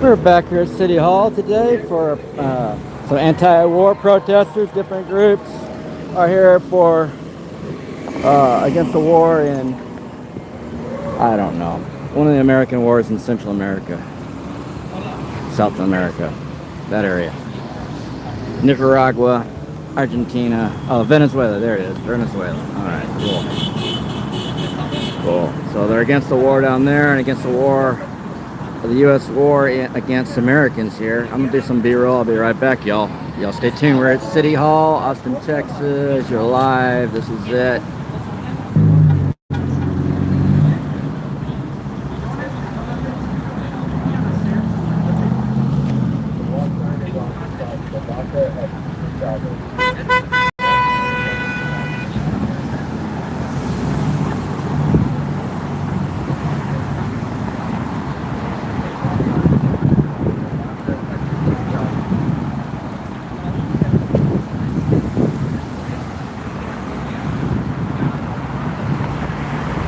We're back here at City Hall today for some anti-war protesters. Different groups are here for against the war in, I don't know, one of the American wars in Central America, South America, that area. Nicaragua, Argentina, oh, Venezuela, there it is, Venezuela. All right, cool. So they're against the war down there and against the war, the U.S. war against Americans here. I'm gonna do some B-roll. I'll be right back, y'all. Y'all stay tuned. We're at City Hall, Austin, Texas. You're live. This is it.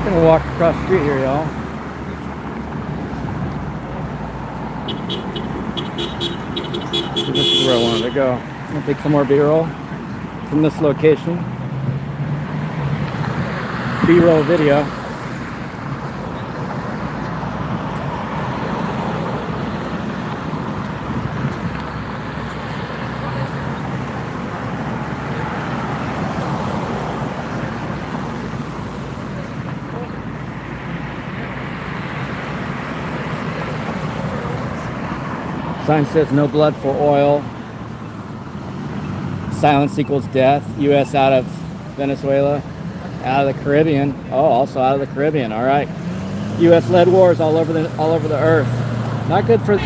Gonna walk across the street here, y'all. This is where I wanted to go. I'm gonna take some more B-roll from this location. B-roll video. Sign says no blood for oil. Silence equals death. U.S. out of Venezuela. Out of the Caribbean. Oh, also out of the Caribbean. All right. U.S. led wars all over the earth. Not good for.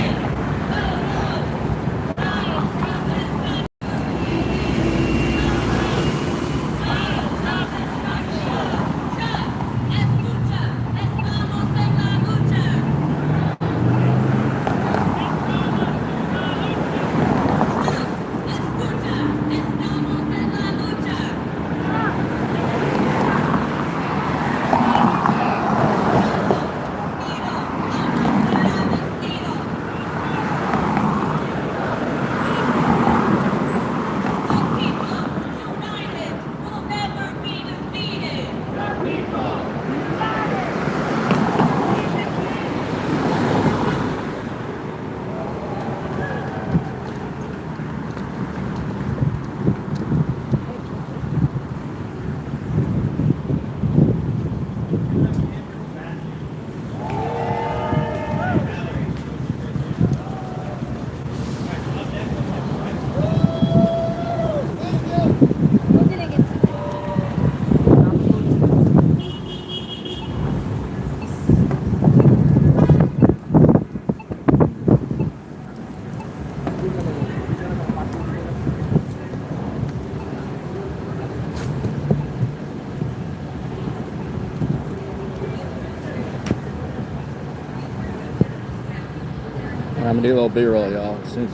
I'm gonna do a little B-roll, y'all. As soon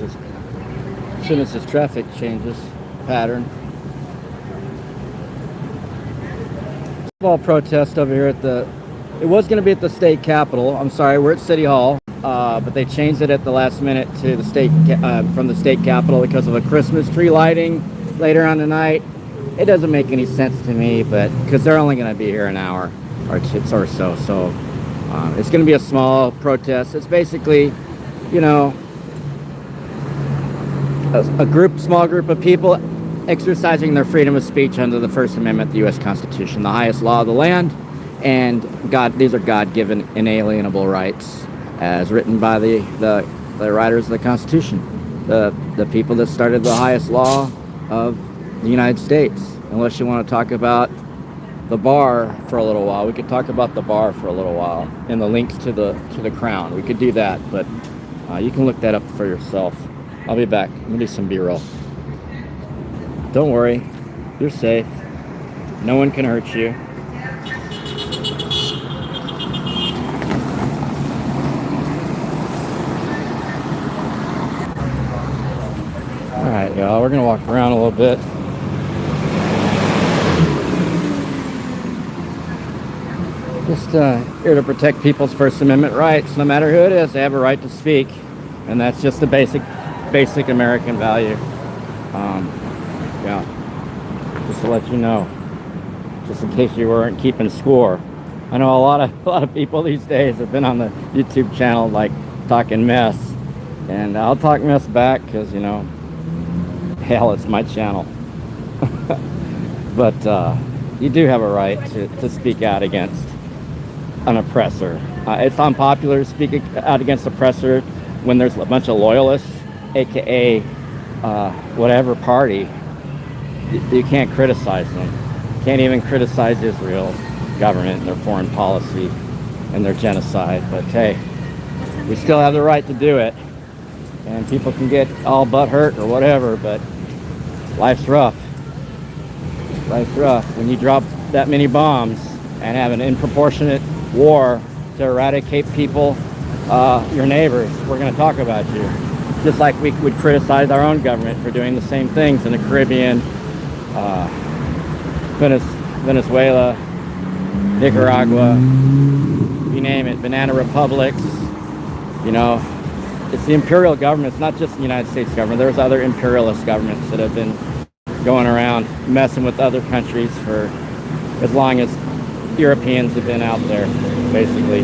as this traffic changes pattern. Small protest over here at the. It was gonna be at the state capitol. I'm sorry, we're at City Hall, but they changed it at the last minute to the state from the state capitol because of a Christmas tree lighting later on tonight. It doesn't make any sense to me, but because they're only gonna be here an hour or so, so it's gonna be a small protest. It's basically, you know, a small group of people exercising their freedom of speech under the First Amendment of the U.S. Constitution, the highest law of the land, and these are God-given inalienable rights, as written by the writers of the Constitution, the people that started the highest law of the United States. Unless you want to talk about the bar for a little while, we could talk about the bar for a little while and the links to the crown. We could do that, but you can look that up for yourself. I'll be back. I'm gonna do some B-roll. Don't worry, you're safe. No one can hurt you. All right, y'all, we're gonna walk around a little bit. Just here to protect people's First Amendment rights. No matter who it is, they have a right to speak. And that's just a basic American value. Yeah, just to let you know, just in case you weren't keeping score. I know a lot of people these days have been on the YouTube channel like talking mess, and I'll talk mess back because, you know, hell, it's my channel. But you do have a right to speak out against an oppressor. It's unpopular to speak out against oppressor when there's a bunch of loyalists, aka whatever party. You can't criticize them. Can't even criticize Israel's government and their foreign policy and their genocide. But hey, we still have the right to do it. And people can get all butthurt or whatever, but life's rough. Life's rough. When you drop that many bombs and have an disproportionate war to eradicate people, your neighbors, we're going to talk about you. Just like we would criticize our own government for doing the same things in the Caribbean, Venezuela, Nicaragua, you name it, banana republics. You know, it's the imperial government. It's not just the United States government. There's other imperialist governments that have been going around messing with other countries for as long as Europeans have been out there, basically.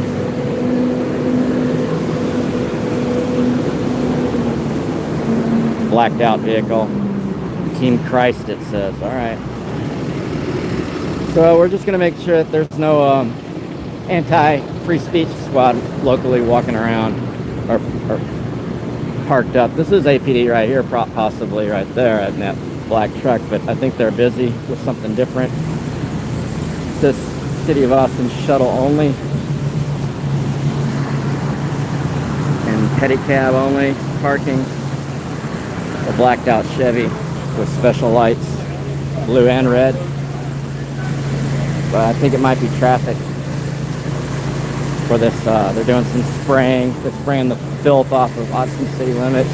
Blacked out vehicle. Team Christ, it says. All right. So we're just going to make sure that there's no anti-free speech squad locally walking around or parked up. This is APD right here, possibly right there in that black truck, but I think they're busy with something different. This City of Austin shuttle only and pedicab only parking. A blacked out Chevy with special lights, blue and red. But I think it might be traffic for this. They're doing some spraying. They're spraying the filth off of Austin city limits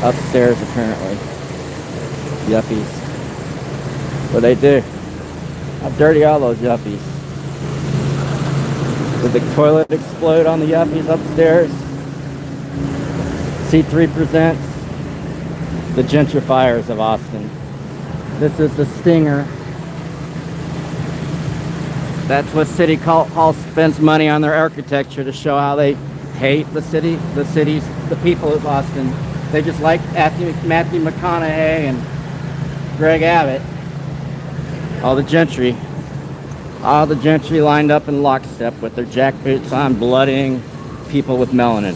upstairs, apparently. Yuppies. What they do? How dirty are those yuppies? Did the toilet explode on the yuppies upstairs? C3 presents the gentrifiers of Austin. This is the stinger. That's what City Hall spends money on their architecture to show how they hate the city, the people of Austin. They just like Matthew McConaughey and Greg Abbott. All the gentry lined up in lockstep with their jackboots on, blooding people with melanin.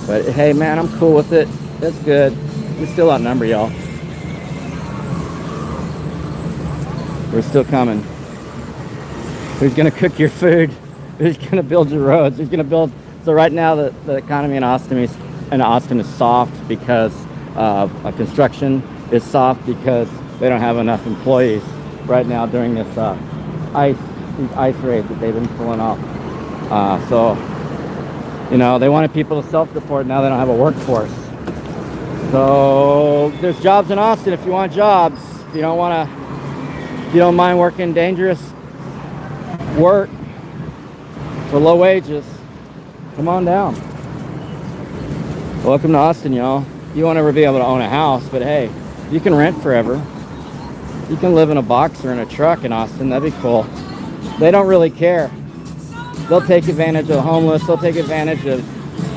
But hey, man, I'm cool with it. That's good. We still outnumber y'all. We're still coming. Who's gonna cook your food? Who's gonna build your roads? Who's gonna build? So right now the economy in Austin is soft because construction is soft because they don't have enough employees right now during this these ice raids that they've been pulling off. So you know, they wanted people to self-deport. Now they don't have a workforce. So there's jobs in Austin if you want jobs. If you don't mind working dangerous work for low wages, come on down. Welcome to Austin, y'all. You won't ever be able to own a house, but hey, you can rent forever. You can live in a box or in a truck in Austin. That'd be cool. They don't really care. They'll take advantage of the homeless. They'll take advantage of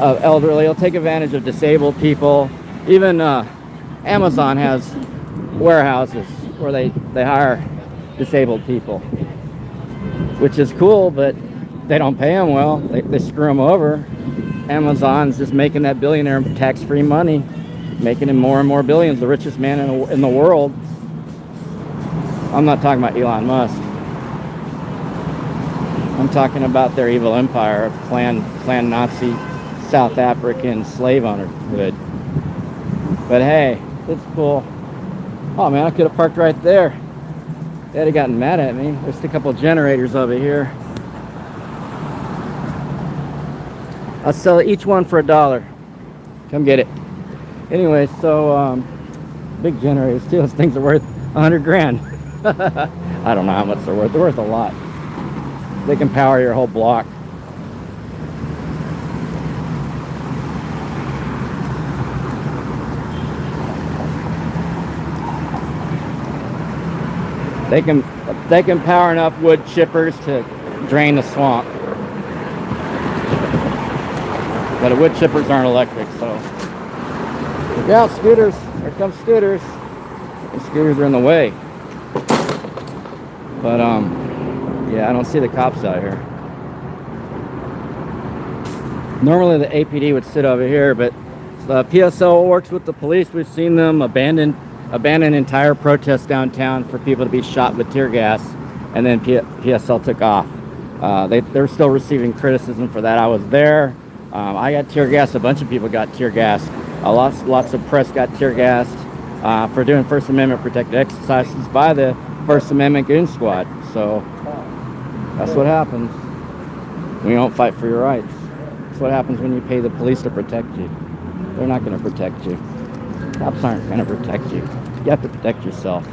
elderly. They'll take advantage of disabled people. Even Amazon has warehouses where they hire disabled people, which is cool, but they don't pay them well. They screw them over. Amazon's just making that billionaire tax-free money, making him more and more billions, the richest man in the world. I'm not talking about Elon Musk. I'm talking about their evil empire of clan Nazi South African slave ownerhood. But hey, it's cool. Oh man, I could have parked right there. They'd have gotten mad at me. There's a couple generators over here. I'll sell each one for $1. Come get it. Anyway, so big generators too. Those things are worth 100 grand. I don't know how much they're worth. They're worth a lot. They can power your whole block. They can power enough wood chippers to drain the swamp. But the wood chippers aren't electric, so. Look out, scooters. Here come scooters. The scooters are in the way. But, yeah, I don't see the cops out here. Normally the APD would sit over here, but the PSO works with the police. We've seen them abandon entire protests downtown for people to be shot with tear gas, and then PSL took off. They're still receiving criticism for that. I was there. I got tear gassed. A bunch of people got tear gassed. Lots of press got tear gassed for doing First Amendment protected exercises by the First Amendment goon squad. So that's what happens when you don't fight for your rights. That's what happens when you pay the police to protect you. They're not going to protect you. Cops aren't going to protect you. You have to protect yourself.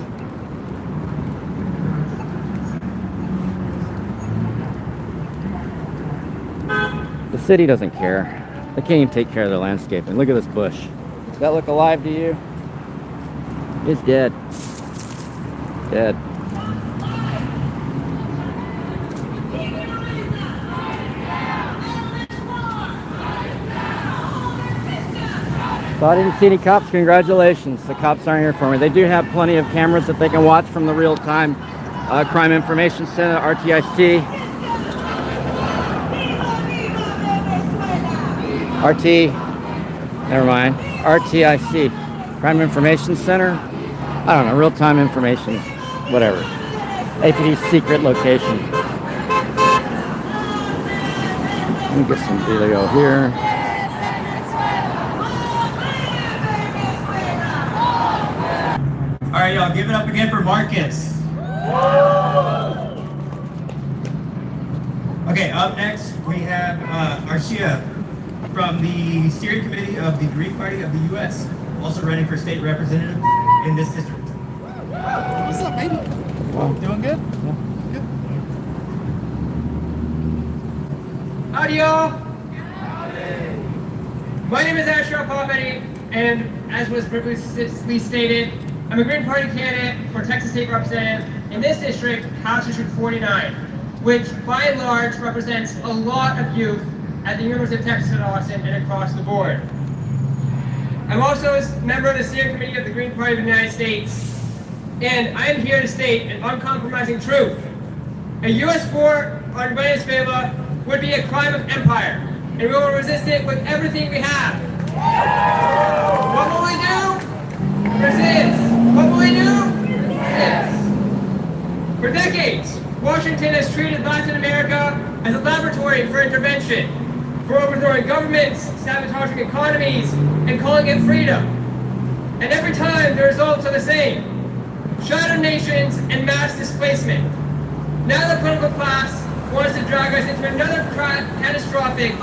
The city doesn't care. They can't even take care of their landscaping. Look at this bush. Does that look alive to you? It's dead. Dead. So I didn't see any cops. Congratulations. The cops aren't here for me. They do have plenty of cameras that they can watch from the real-time Crime Information Center, RTIC. Never mind. RTIC, Crime Information Center. I don't know, real-time information, whatever. APD's secret location. Let me get some video here. All right, y'all, give it up again for Marcus. Okay, up next we have Arshia from the steering committee of the Green Party of the U.S., also running for state representative in this district. What's up, baby? Doing good? Yeah. Good. Howdy, y'all. My name is Asher Palmetti, and as was previously stated, I'm a Green Party candidate for Texas State Representative in this district, House District 49, which by and large represents a lot of youth at the University of Texas at Austin and across the board. I'm also a member of the steering committee of the Green Party of the United States, and I am here to state an uncompromising truth. A U.S. war on Venezuela would be a crime of empire, and we will resist it with everything we have. What will we do? Resist. What will we do? Resist. For decades, Washington has treated Latin America as a laboratory for intervention, for overthrowing governments, sabotaging economies, and calling it freedom. And every time the results are the same: shattered nations and mass displacement. Now the political class wants to drag us into another catastrophic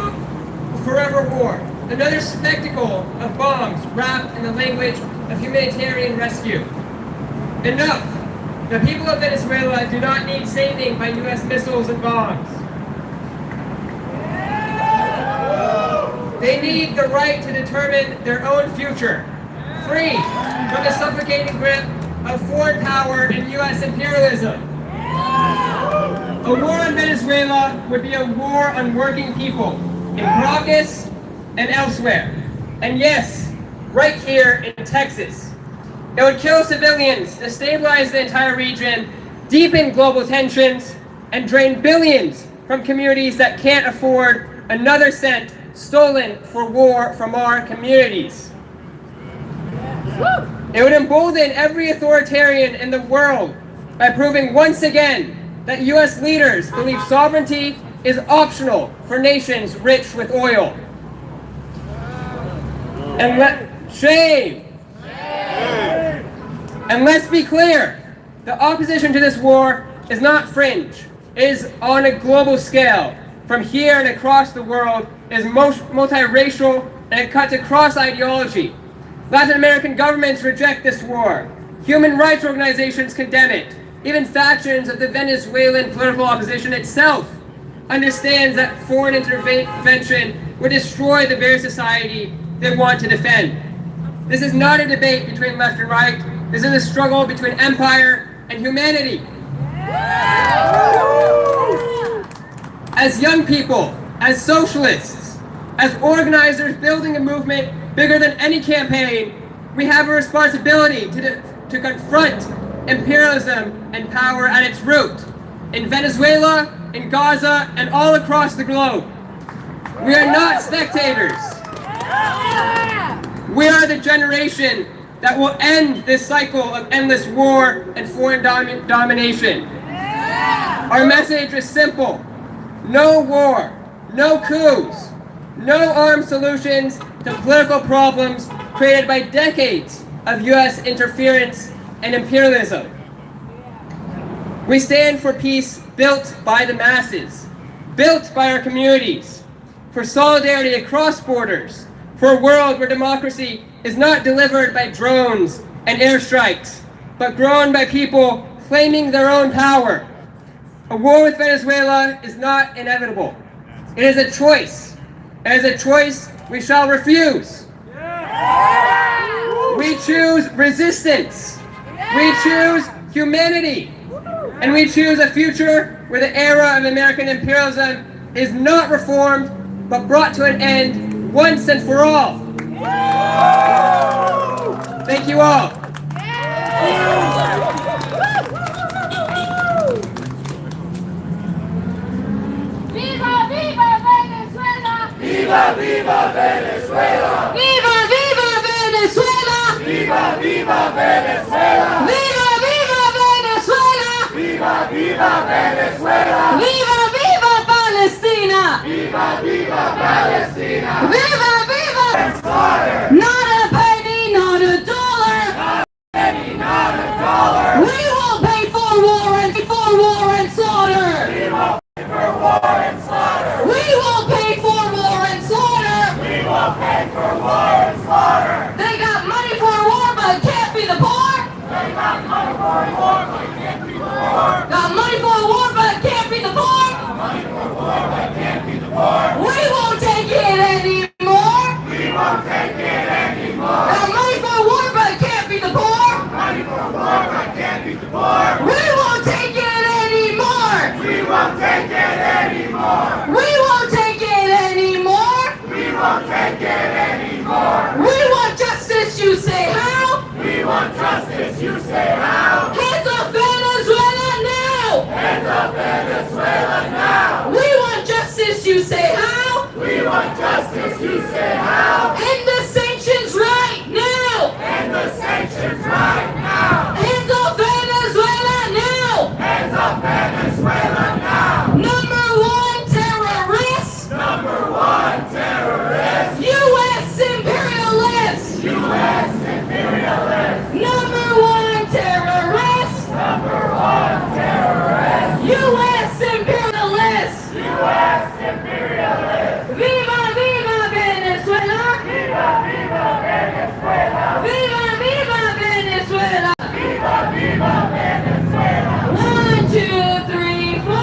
forever war, another spectacle of bombs wrapped in the language of humanitarian rescue. Enough! The people of Venezuela do not need saving by U.S. missiles and bombs. They need the right to determine their own future, free from the suffocating grip of foreign power and U.S. imperialism. A war on Venezuela would be a war on working people in Caracas and elsewhere. And yes, right here in Texas. It would kill civilians, destabilize the entire region, deepen global tensions, and drain billions from communities that can't afford another cent stolen for war from our communities. It would embolden every authoritarian in the world by proving once again that U.S. leaders believe sovereignty is optional for nations rich with oil. Shame! And let's be clear, the opposition to this war is not fringe. It is on a global scale. From here and across the world, it is multiracial, and it cuts across ideology. Latin American governments reject this war. Human rights organizations condemn it. Even factions of the Venezuelan political opposition itself understands that foreign intervention would destroy the very society they want to defend. This is not a debate between left and right. This is a struggle between empire and humanity. As young people, as socialists, as organizers building a movement bigger than any campaign, we have a responsibility to confront imperialism and power at its root, in Venezuela, in Gaza, and all across the globe. We are not spectators. We are the generation that will end this cycle of endless war and foreign domination. Our message is simple. No war, no coups, no armed solutions to political problems created by decades of US interference and imperialism. We stand for peace built by the masses, built by our communities, for solidarity across borders, for a world where democracy is not delivered by drones and airstrikes, but grown by people claiming their own power. A war with Venezuela is not inevitable. It is a choice. It is a choice we shall refuse. We choose resistance. We choose humanity. And we choose a future where the era of American imperialism is not reformed, but brought to an end once and for all. Thank you all. Viva, viva Venezuela! Viva, viva Venezuela! Viva, viva Venezuela! Viva, viva Venezuela! Viva, viva Venezuela! Viva, viva Venezuela! Viva, viva Palestina! Viva, viva Palestina! Viva, viva! Slaughter! Not a penny, not a dollar! Penny, not a dollar! We will pay for war and slaughter! We will pay for war and slaughter! We will pay for war and slaughter! We will pay for war and slaughter! They got money for a war, but can't be the poor! They got money for a war, but can't be the poor! Got money for a war, but can't be the poor! Money for war, but can't be the poor! We won't take it anymore! We won't take it anymore! Got money for a war, but can't be the poor! Money for war, but can't be the poor! We won't take it anymore! We won't take it anymore! We won't take it anymore! We won't take it anymore! We want justice, you say how? We want justice, you say how? Hands off Venezuela now! Hands up Venezuela now! We want justice, you say how? We want justice, you say how? End the sanctions right now! And the sanctions right now! Hands off Venezuela now! Hands up Venezuela now! Number one terrorist! Number one terrorist! U.S. imperialist! U.S. imperialist! Number one terrorist! Number one terrorist! U.S. imperialist! U.S. imperialist! Viva, viva Venezuela! Viva, viva Venezuela! Viva, viva Venezuela! Viva, viva Venezuela! 1, 2, 3, 4.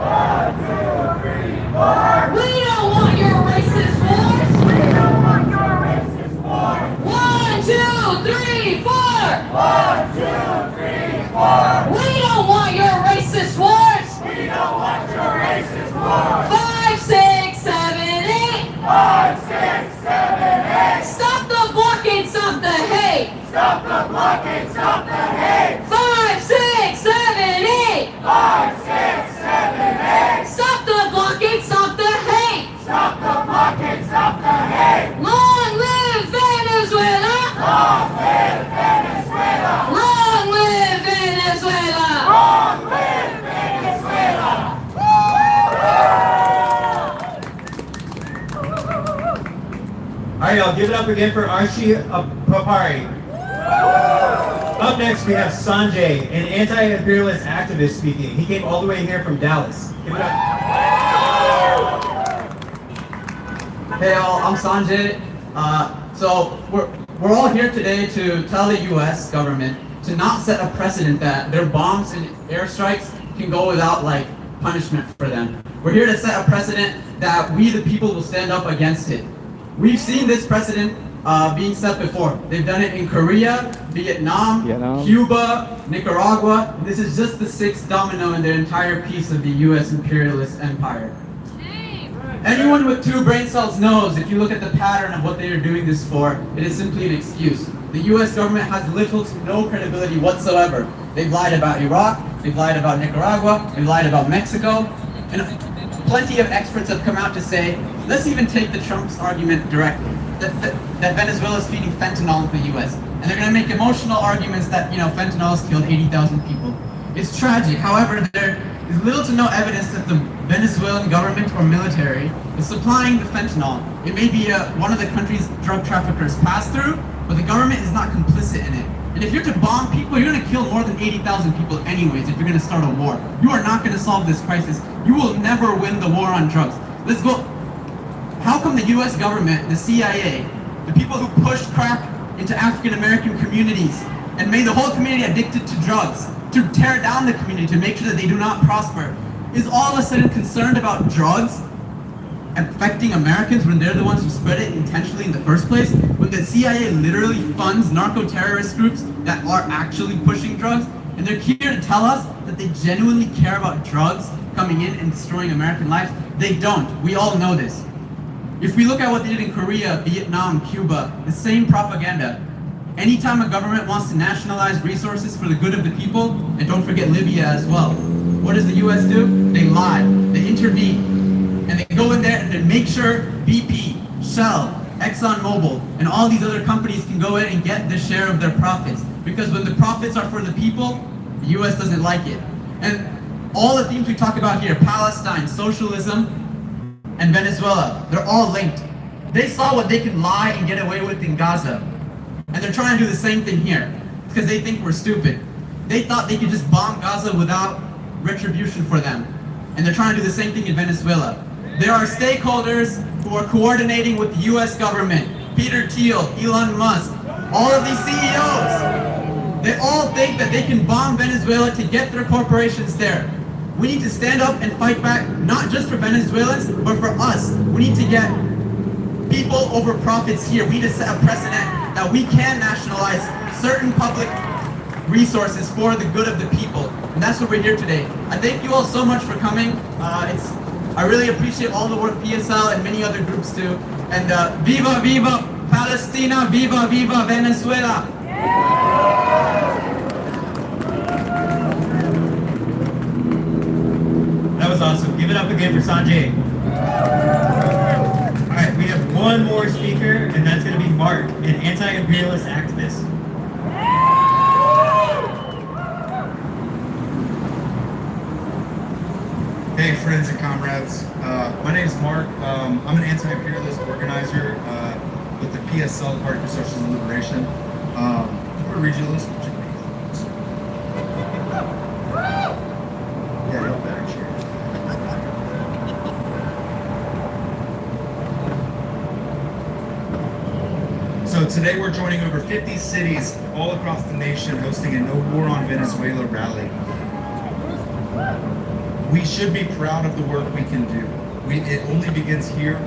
1, 2, 3, 4! We don't want your racist wars. We don't want your racist war! 1, 2, 3, 4. 1, 2, 3, 4! We don't want your racist wars. We don't want your racist war! 5, 6, 7, 8. 5, 6, 7, 8! Stop the blockade, stop the hate. Stop the blockade, stop the hate! 5, 6, 7, 8. 5, 6, 7, 8! Stop the blockade, stop the hate. Stop the blockade, stop the hate! Long live Venezuela. Long live Venezuela! Long live Venezuela. Long live Venezuela! All right, y'all, give it up again for Archie Papari. Up next, we have Sanjay, an anti-imperialist activist speaking. He came all the way here from Dallas. Give it up. Hey all, I'm Sanjay. So we're all here today to tell the U.S. government to not set a precedent that their bombs and airstrikes can go without punishment for them. We're here to set a precedent that we the people will stand up against it. We've seen this precedent being set before. They've done it in Korea, Vietnam, Vietnam. Cuba, Nicaragua. This is just the sixth domino in their entire piece of the U.S. imperialist empire. Anyone with 2 brain cells knows, if you look at the pattern of what they are doing this for, it is simply an excuse. The U.S. government has little to no credibility whatsoever. They've lied about Iraq, they've lied about Nicaragua, they've lied about Mexico, and plenty of experts have come out to say, let's even take the Trump's argument directly, that Venezuela is feeding fentanyl into the U.S. And they're going to make emotional arguments that, fentanyl has killed 80,000 people. It's tragic. However, there is little to no evidence that the Venezuelan government or military is supplying the fentanyl. It may be one of the country's drug traffickers pass through, but the government is not complicit in it. And if you're to bomb people, you're going to kill more than 80,000 people anyways if you're going to start a war. You are not going to solve this crisis. You will never win the war on drugs. Let's go. How come the US government, the CIA, the people who pushed crack into African American communities and made the whole community addicted to drugs, to tear down the community, to make sure that they do not prosper, is all of a sudden concerned about drugs affecting Americans when they're the ones who spread it intentionally in the first place? When the CIA literally funds narco-terrorist groups that are actually pushing drugs, and they're here to tell us that they genuinely care about drugs coming in and destroying American lives? They don't. We all know this. If we look at what they did in Korea, Vietnam, Cuba, the same propaganda. Anytime a government wants to nationalize resources for the good of the people, and don't forget Libya as well, what does the US do? They lie, they intervene, and they go in there and they make sure BP, Shell, ExxonMobil, and all these other companies can go in and get their share of their profits. Because when the profits are for the people, the US doesn't like it. And all the themes we talk about here, Palestine, socialism, and Venezuela, they're all linked. They saw what they could lie and get away with in Gaza. And they're trying to do the same thing here, because they think we're stupid. They thought they could just bomb Gaza without retribution for them. And they're trying to do the same thing in Venezuela. There are stakeholders who are coordinating with the US government. Peter Thiel, Elon Musk, all of these CEOs. They all think that they can bomb Venezuela to get their corporations there. We need to stand up and fight back, not just for Venezuelans, but for us. We need to get people over profits here. We need to set a precedent that we can nationalize certain public resources for the good of the people. And that's what we're here today. I thank you all so much for coming. I really appreciate all the work PSL and many other groups do. And viva, viva Palestina, viva, viva Venezuela. That was awesome. Give it up again for Sanjay. All right, we have one more speaker, and that's going to be Mark, an anti-imperialist activist. Hey friends and comrades, my name is Mark. I'm an anti-imperialist organizer with the PSL, Party for Socialism and Liberation. We're regionalist. Yeah, no better cheer. So today we're joining over 50 cities all across the nation hosting a No War on Venezuela rally. We should be proud of the work we can do. It only begins here,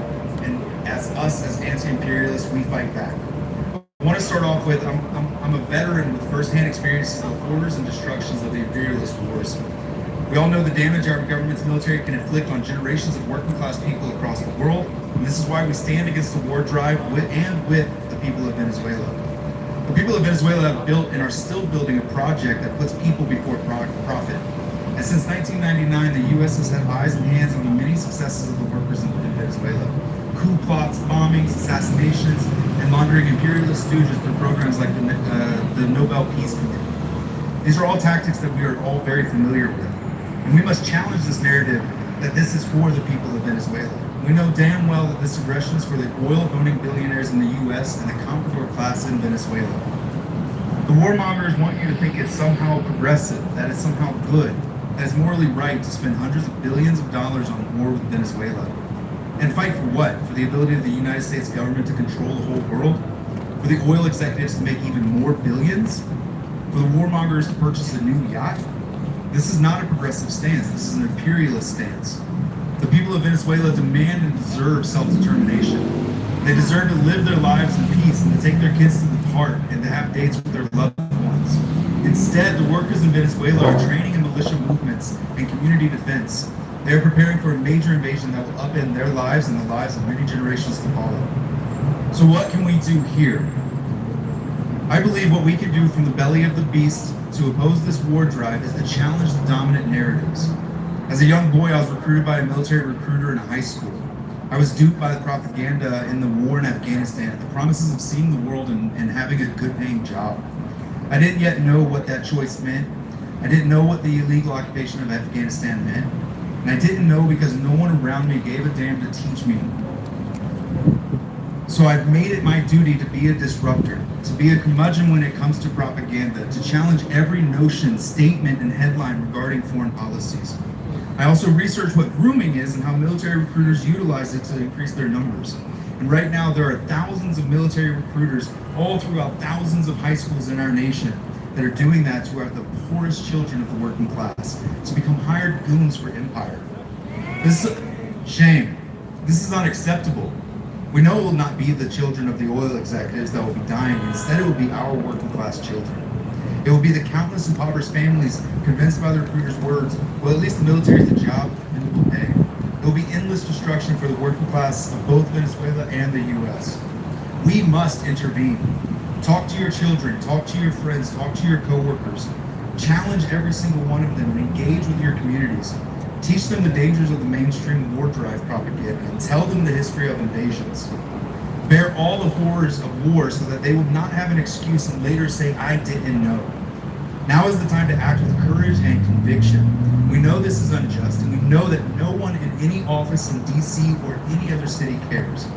and as us, as anti-imperialists, we fight back. I want to start off with, I'm a veteran with firsthand experiences of the horrors and destructions of the imperialist wars. We all know the damage our government's military can inflict on generations of working class people across the world, and this is why we stand against the war drive with the people of Venezuela. The people of Venezuela have built and are still building a project that puts people before profit. And since 1999, the U.S. has had eyes and hands on the many successes of the workers in Venezuela. Coup plots, bombings, assassinations, and laundering imperialist stooges through programs like the Nobel Peace Committee. These are all tactics that we are all very familiar with. And we must challenge this narrative that this is for the people of Venezuela. We know damn well that this aggression is for the oil-owning billionaires in the U.S. and the comprador class in Venezuela. The warmongers want you to think it's somehow progressive, that it's somehow good, that it's morally right to spend hundreds of billions of dollars on war with Venezuela. And fight for what? For the ability of the United States government to control the whole world? For the oil executives to make even more billions? For the warmongers to purchase a new yacht? This is not a progressive stance, this is an imperialist stance. The people of Venezuela demand and deserve self-determination. They deserve to live their lives in peace and to take their kids to the park and to have dates with their loved ones. Instead, the workers in Venezuela are training in militia movements and community defense. They are preparing for a major invasion that will upend their lives and the lives of many generations to follow. So what can we do here? I believe what we can do from the belly of the beast to oppose this war drive is to challenge the dominant narratives. As a young boy, I was recruited by a military recruiter in high school. I was duped by the propaganda in the war in Afghanistan, the promises of seeing the world and having a good paying job. I didn't yet know what that choice meant. I didn't know what the illegal occupation of Afghanistan meant. And I didn't know because no one around me gave a damn to teach me. So I've made it my duty to be a disruptor, to be a curmudgeon when it comes to propaganda, to challenge every notion, statement, and headline regarding foreign policies. I also research what grooming is and how military recruiters utilize it to increase their numbers. And right now there are thousands of military recruiters all throughout thousands of high schools in our nation that are doing that to the poorest children of the working class, to become hired goons for empire. This is a shame. This is unacceptable. We know it will not be the children of the oil executives that will be dying. Instead, it will be our working class children. It will be the countless impoverished families convinced by the recruiters' words, well, at least the military is a job and it will pay. It will be endless destruction for the working class of both Venezuela and the U.S. We must intervene. Talk to your children, talk to your friends, talk to your coworkers. Challenge every single one of them and engage with your communities. Teach them the dangers of the mainstream war drive propaganda and tell them the history of invasions. Bear all the horrors of war so that they will not have an excuse and later say, I didn't know. Now is the time to act with courage and conviction. We know this is unjust, and we know that no one in any office in DC or any other city cares.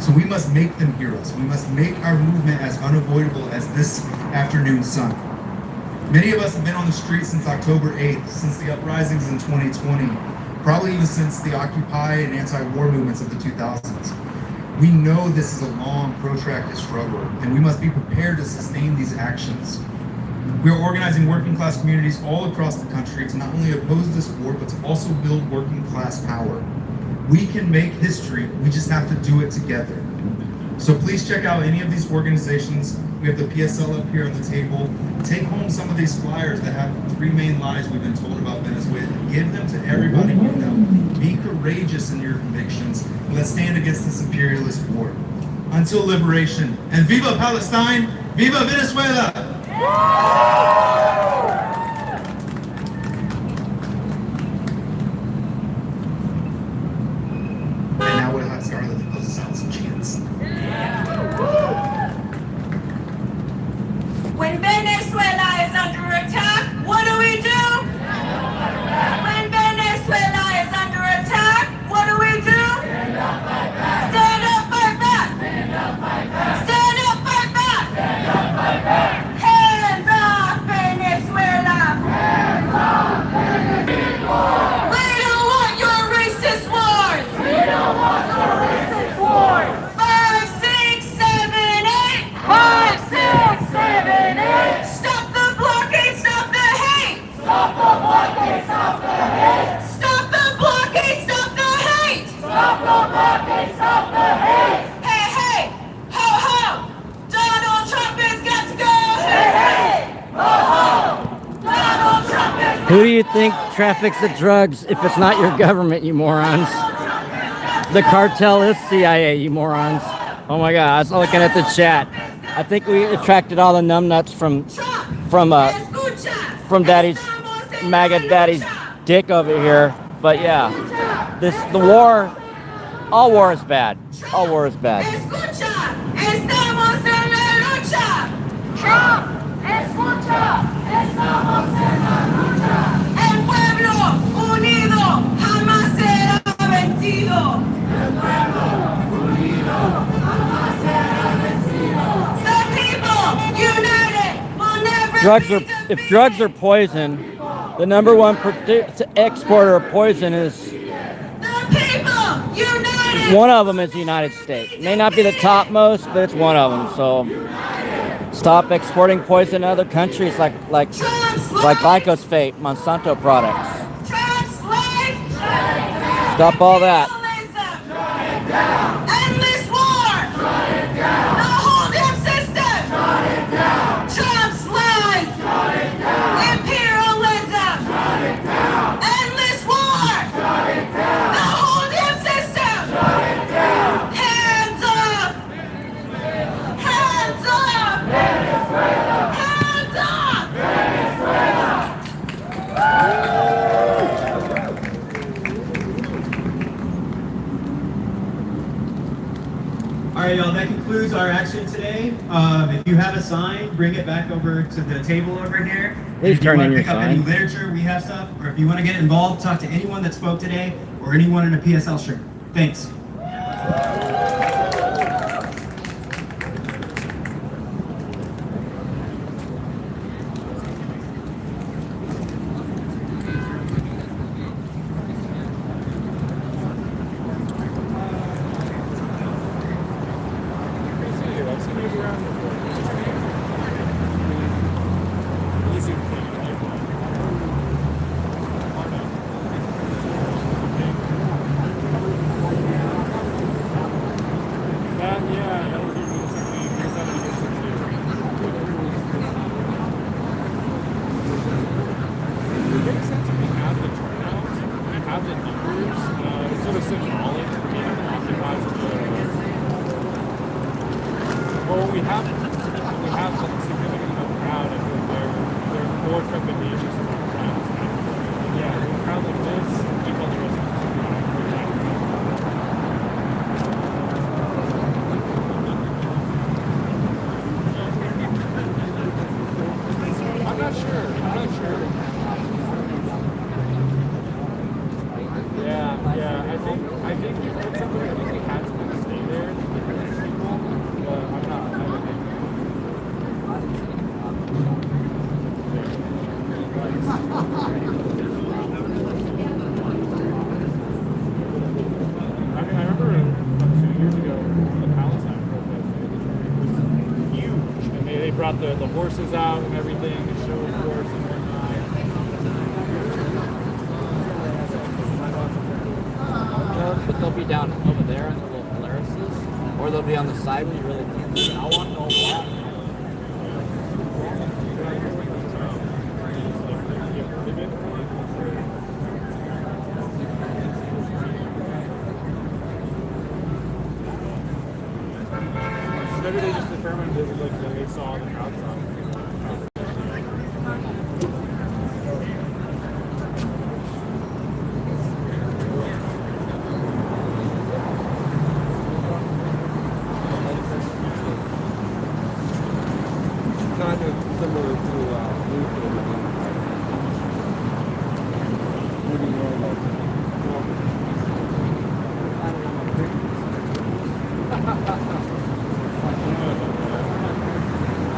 So we must make them hear us. We must make our movement as unavoidable as this afternoon sun. Many of us have been on the streets since October 8th, since the uprisings in 2020, probably even since the Occupy and anti-war movements of the 2000s. We know this is a long, protracted struggle, and we must be prepared to sustain these actions. We are organizing working class communities all across the country to not only oppose this war, but to also build working class power. We can make history, we just have to do it together. So please check out any of these organizations. We have the PSL up here on the table. Take home some of these flyers that have 3 main lies we've been told about Venezuela. Give them to everybody you know. Be courageous in your convictions. And let's stand against this imperialist war. Until liberation. And viva Palestine! Viva Venezuela! And now we'll have Scarlett to close us out with some chants. When Venezuela is under attack, what do we do? When Venezuela is under attack, what do we do? Stand up, fight back. Stand up, fight back. Stand up, fight back. Stand up, fight back. Stand up, fight back. Hands off Venezuela. Hands off Venezuela. We don't want your racist wars. We don't want your racist wars. 5, 6, 7, 8. 5, 6, 7, 8. Stop the blockade, stop the hate. Stop the blockade, stop the hate. Stop the blockade, stop the hate. Stop the blockade, stop the hate. Hey, hey, ho, ho. Donald Trump has got to go. Hey, hey, ho, ho. Donald Trump has got to go. Who do you think traffics the drugs if it's not your government, you morons? The cartel is CIA, you morons. Oh my God, I was looking at the chat. I think we attracted all the numbnuts from Daddy's MAGA Daddy's dick over here. But yeah, the war, all war is bad. All war is bad. Escucha, estamos en la lucha. Trump, escucha, estamos en la lucha. El pueblo unido jamás será vencido. El pueblo unido jamás será vencido. The people united will never be defeated. If drugs are poison, the number one exporter of poison is The people united. one of them is the United States. It may not be the topmost, but it's one of them. So stop exporting poison to other countries like glyphosate, Monsanto products. Stop all that. Endless war. our action today. If you have a sign, bring it back over to the table over here. Please If you turn want in to your pick up any sign. literature, we have stuff. Or if you want to get involved, talk to anyone that spoke today or anyone in a PSL shirt. Thanks. Brought the horses out and everything, the show horse and whatnot. But they'll be down over there in the little terraces, or they'll be on the side where you really can't see. I want no block. Maybe they just determined it was like they saw the outside. Kind of similar to Luther. Maybe more like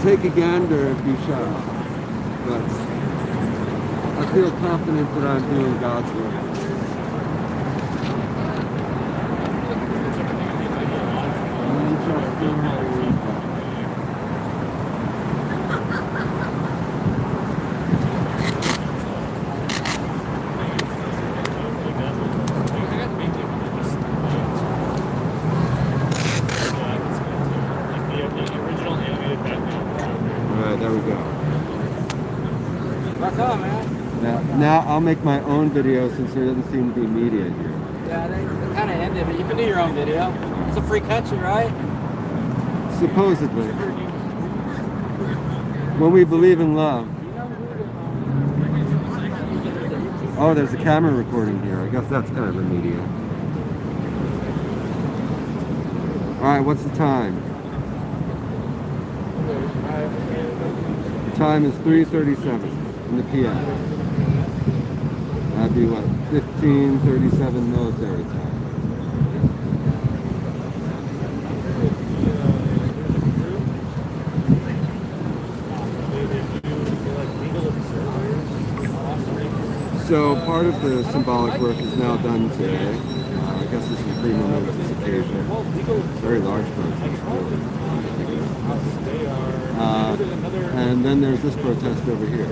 take a gander if you shall. But I feel confident that I'm doing God's work. Now I'll make my own video since there doesn't seem to be media here. Yeah, they kind of ended, but you can do your own video. It's a free country, right? Supposedly. When we believe in love. Oh, there's a camera recording here. I guess that's kind of media. Alright, what's the time? The time is 3:37 in the PM. That'd be what, 15:37 military time. So part of the symbolic work is now done today. I guess this is a pretty momentous occasion. Very large protest, really. And then there's this protest over here.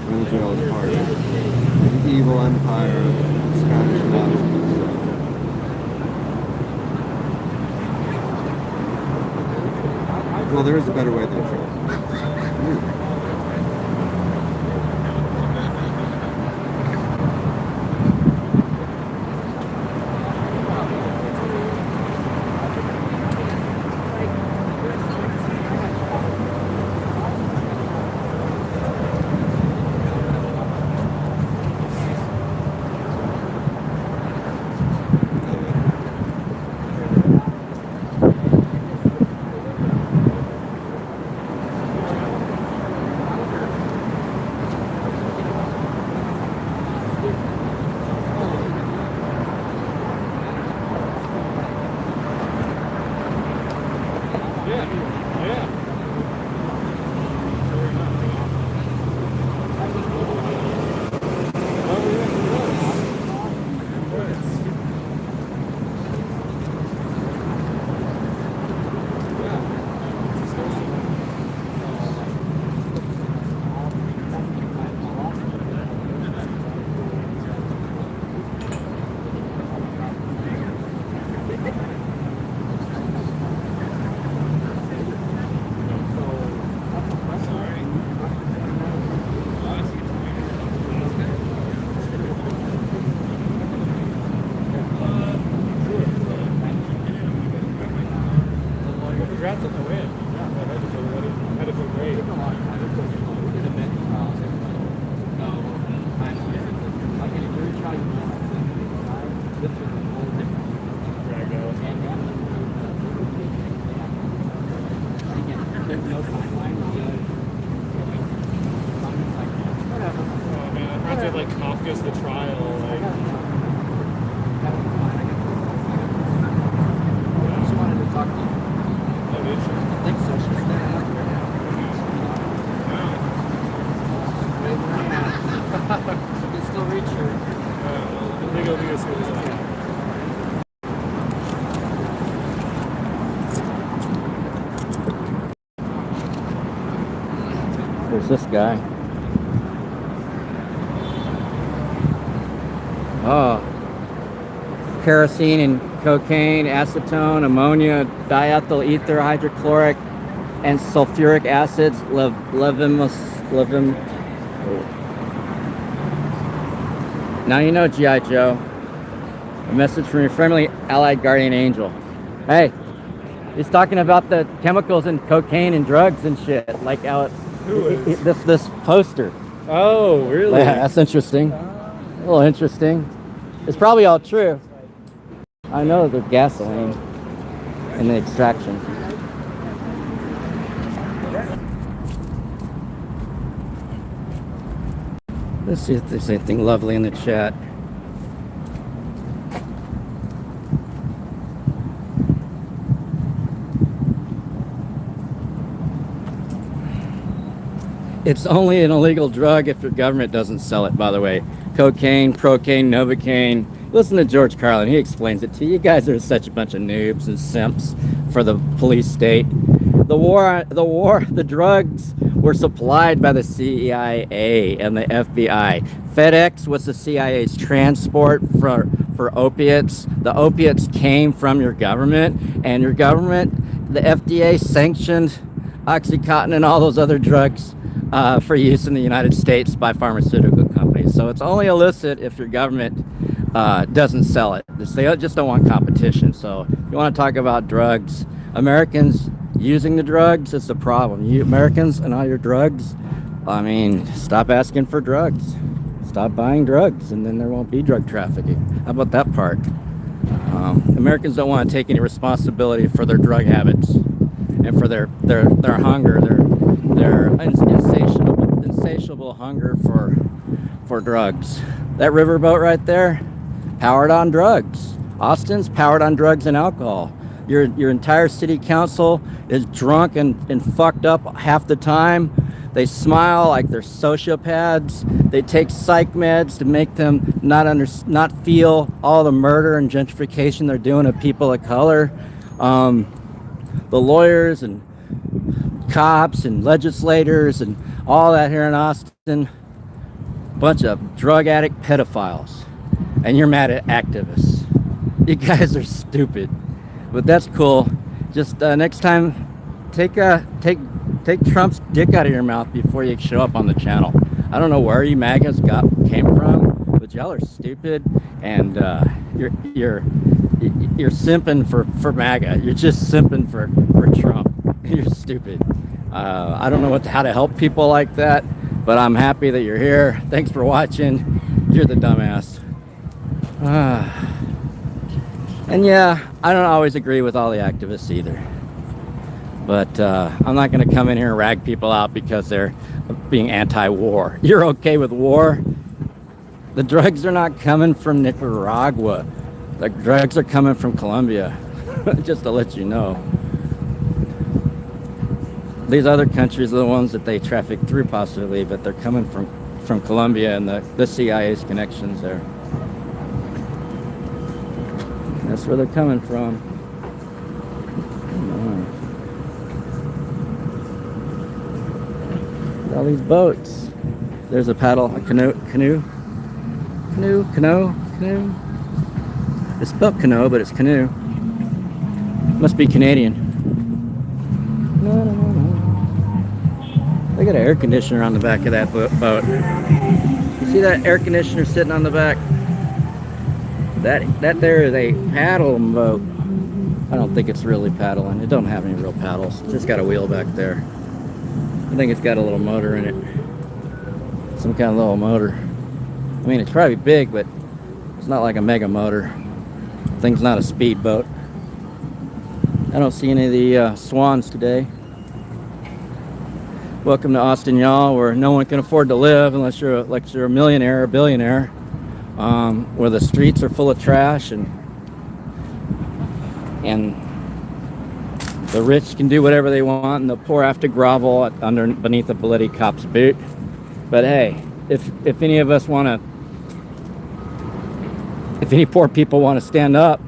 Venezuela is part of the evil empire of Spanish Nazis. Well, there is a better way than that. Yeah. Congrats on the win. Yeah, that had to feel great. Oh man, I had like Kafka's The Trial, like. She wanted to talk to you. Oh, did she? I think so. She's standing up here now. You can still reach her. Let me go do this here. There's this guy. Oh. Kerosene and cocaine, acetone, ammonia, diethyl ether, hydrochloric, and sulfuric acids, Now you know, G.I. Joe. A message from your friendly allied guardian angel. Hey, he's talking about the chemicals in cocaine and drugs and shit. Like how it's Who is? this poster. Oh, really? Yeah, that's interesting. A little interesting. It's probably all true. I know the gasoline and the extraction. Let's see if there's anything lovely in the chat. It's only an illegal drug if your government doesn't sell it, by the way. Cocaine, procaine, novocaine. Listen to George Carlin. He explains it to you. You guys are such a bunch of noobs and simps for the police state. The drugs were supplied by the CIA and the FBI. FedEx was the CIA's transport for opiates. The opiates came from your government, and your government, the FDA sanctioned Oxycontin and all those other drugs for use in the United States by pharmaceutical companies. So it's only illicit if your government doesn't sell it. They just don't want competition. So if you want to talk about drugs, Americans using the drugs is the problem. You Americans and all your drugs, I mean, stop asking for drugs. Stop buying drugs, and then there won't be drug trafficking. How about that part? Americans don't want to take any responsibility for their drug habits and for their hunger, their insatiable hunger for drugs. That riverboat right there, powered on drugs. Austin's powered on drugs and alcohol. Your entire city council is drunk and fucked up half the time. They smile like they're sociopaths. They take psych meds to make them not feel all the murder and gentrification they're doing to people of color. The lawyers and cops and legislators and all that here in Austin, bunch of drug addict pedophiles. And you're mad at activists. You guys are stupid. But that's cool. Just next time, take Trump's dick out of your mouth before you show up on the channel. I don't know where you MAGAs came from, but y'all are stupid, and you're simping for MAGA. You're just simping for Trump. You're stupid. I don't know how to help people like that, but I'm happy that you're here. Thanks for watching. You're the dumbass. And yeah, I don't always agree with all the activists either. But I'm not going to come in here and rag people out because they're being anti-war. You're okay with war? The drugs are not coming from Nicaragua. The drugs are coming from Colombia. Just to let you know. these other countries are the ones that they traffic through possibly, but they're coming from Colombia and the CIA's connections there. That's where they're coming from. All these boats. There's a paddle, a canoe. It's spelled canoe, but it's canoe. Must be Canadian. They got an air conditioner on the back of that boat. You see that air conditioner sitting on the back? That there is a paddle boat. I don't think it's really paddling. It don't have any real paddles. It's just got a wheel back there. I think it's got a little motor in it. Some kind of little motor. I mean, it's probably big, but it's not like a mega motor. The thing's not a speedboat. I don't see any of the swans today. Welcome to Austin, y'all, where no one can afford to live unless you're a millionaire or billionaire. Where the streets are full of trash and the rich can do whatever they want and the poor have to grovel beneath a bloody cop's boot. But hey, if any of us if any poor people want to stand up,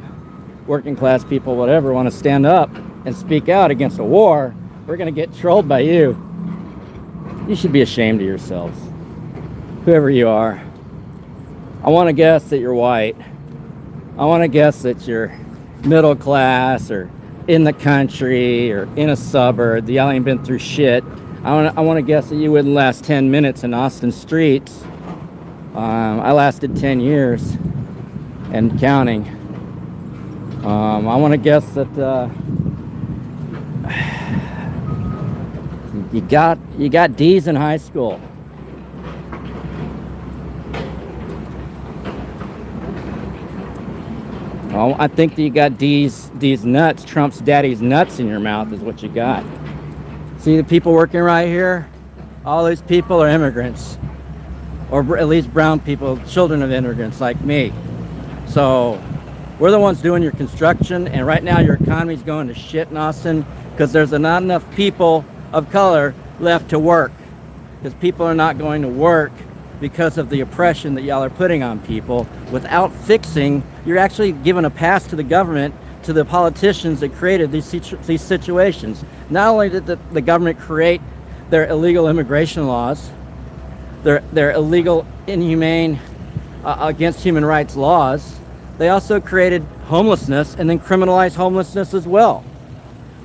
working class people, whatever, want to stand up and speak out against a war, we're going to get trolled by you. You should be ashamed of yourselves, whoever you are. I want to guess that you're white. I want to guess that you're middle class or in the country or in a suburb. Y'all ain't been through shit. I want to guess that you wouldn't last 10 minutes in Austin streets. I lasted 10 years and counting. I want to guess that you got D's in high school. Well, I think that you got D's nuts, Trump's daddy's nuts in your mouth is what you got. See the people working right here? All these people are immigrants. Or at least brown people, children of immigrants like me. So we're the ones doing your construction, and right now your economy's going to shit in Austin because there's not enough people of color left to work. Because people are not going to work because of the oppression that y'all are putting on people. Without fixing, you're actually giving a pass to the government, to the politicians that created these situations. Not only did the government create their illegal immigration laws, their illegal, inhumane, against human rights laws, they also created homelessness and then criminalized homelessness as well.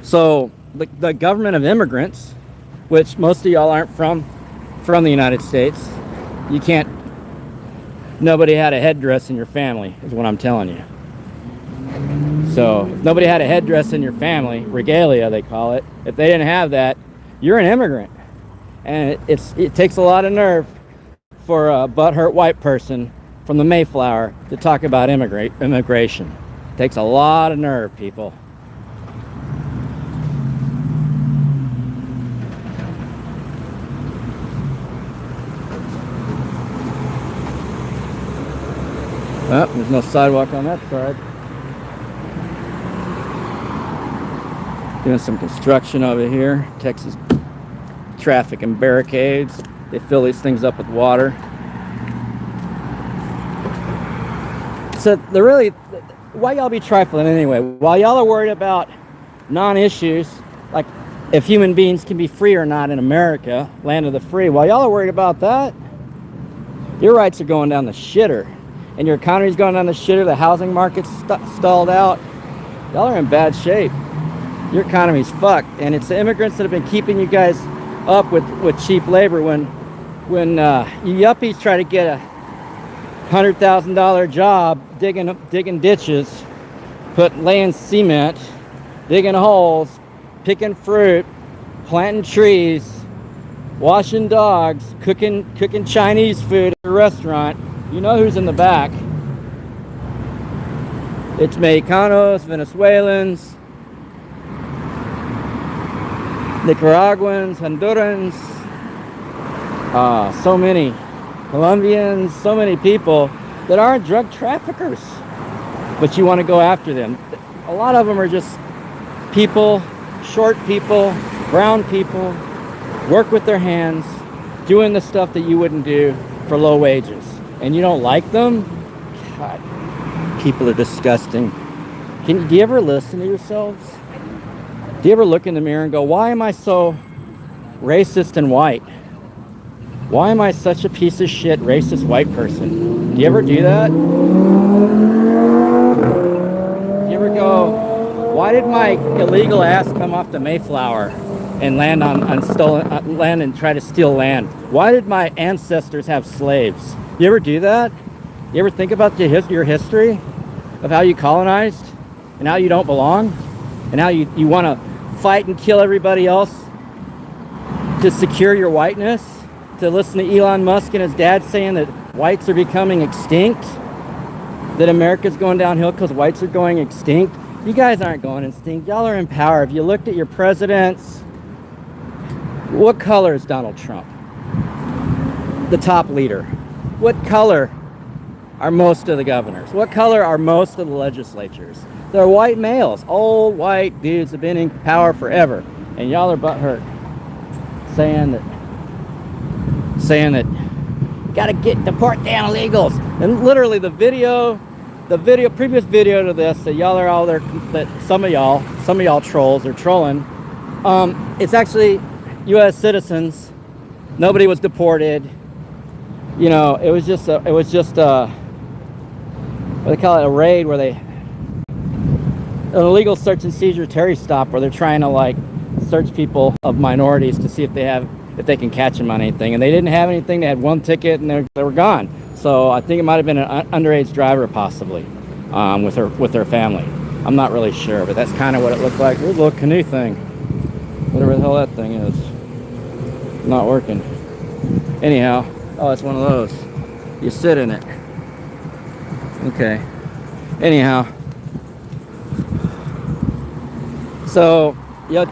So the government of immigrants, which most of y'all aren't from the United States, you can't, nobody had a headdress in your family, is what I'm telling you. So if nobody had a headdress in your family, regalia they call it, if they didn't have that, you're an immigrant. And it takes a lot of nerve for a butthurt white person from the Mayflower to talk about immigration. It takes a lot of nerve, people. Oh, there's no sidewalk on that side. Doing some construction over here. Texas traffic and barricades. They fill these things up with water. So why y'all be trifling anyway? While y'all are worried about non-issues, like if human beings can be free or not in America, land of the free, while y'all are worried about that, your rights are going down the shitter. And your economy's going down the shitter, the housing market's stalled out. Y'all are in bad shape. Your economy's fucked. And it's the immigrants that have been keeping you guys up with cheap labor. When you yuppies try to get a $100,000 job digging ditches, laying cement, digging holes, picking fruit, planting trees, washing dogs, cooking Chinese food at a restaurant, you know who's in the back. It's Mexicanos, Venezuelans, Nicaraguans, Hondurans, so many Colombians, so many people that aren't drug traffickers, but you want to go after them. A lot of them are just people, short people, brown people, work with their hands, doing the stuff that you wouldn't do for low wages. And you don't like them? God, people are disgusting. Do you ever listen to yourselves? Do you ever look in the mirror and go, why am I so racist and white? Why am I such a piece of shit racist white person? Do you ever do that? Do you ever go, why did my illegal ass come off the Mayflower and land on stolen land and try to steal land? Why did my ancestors have slaves? You ever do that? You ever think about your history of how you colonized and how you don't belong and how you want to fight and kill everybody else to secure your whiteness? To listen to Elon Musk and his dad saying that whites are becoming extinct, that America's going downhill because whites are going extinct. You guys aren't going extinct. Y'all are in power. If you looked at your presidents, what color is Donald Trump? The top leader. What color are most of the governors? What color are most of the legislatures? They're white males. Old white dudes have been in power forever. And y'all are butthurt. Saying that gotta deport the illegals. And literally the previous video to this that y'all are all there, that some of y'all trolls are trolling. It's actually U.S. citizens. Nobody was deported. You know, it was just what they call it, a raid, where an illegal search and seizure Terry stop, where they're trying to like search people of minorities to see if they can catch them on anything, and they didn't have anything. They had one ticket and they were gone. So I think it might have been an underage driver, possibly, with her family. I'm not really sure, but that's kind of what it looked like. There's a little canoe thing, whatever the hell that thing is, not working. Anyhow, oh, it's one of those. You sit in it. Okay. Anyhow, so yeah,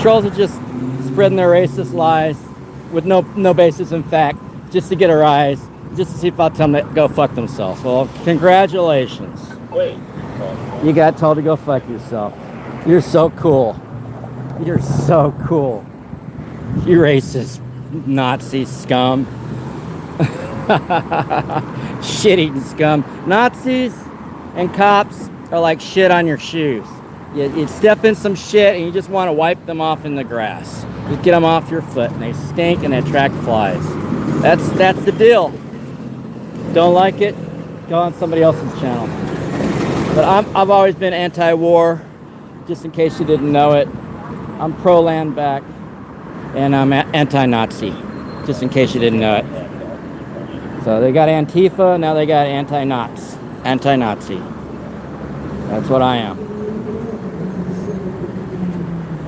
trolls are just spreading their racist lies with no basis in fact, just to get a rise, just to see if I'll tell them to go fuck themselves. Well, congratulations. Wait. You got told to go fuck yourself. You're so cool. You're so cool. You racist Nazi scum. Shit-eating scum. Nazis and cops are like shit on your shoes. You step in some shit and you just want to wipe them off in the grass. Just get them off your foot, and they stink and they attract flies. That's the deal. Don't like it? Go on somebody else's channel. But I've always been anti-war, just in case you didn't know it. I'm pro-land back, and I'm anti-Nazi, just in case you didn't know it. So they got Antifa, now they got anti-Nazi. That's what I am.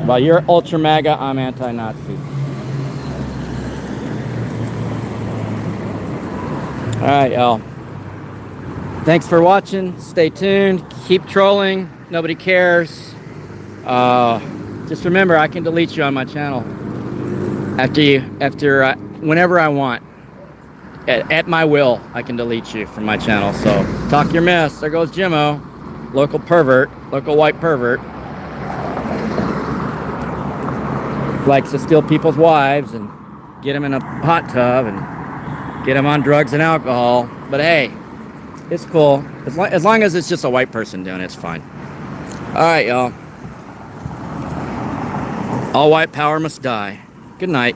While you're ultra MAGA, I'm anti-Nazi. Alright, y'all. Thanks for watching. Stay tuned. Keep trolling. Nobody cares. Just remember, I can delete you on my channel after whenever I want. At my will, I can delete you from my channel. So talk your mess. There goes Jimmo, local pervert, local white pervert. Likes to steal people's wives and get them in a hot tub and get them on drugs and alcohol. But hey, it's cool. As long as it's just a white person doing it, it's fine. Alright, y'all. All white power must die. Good night.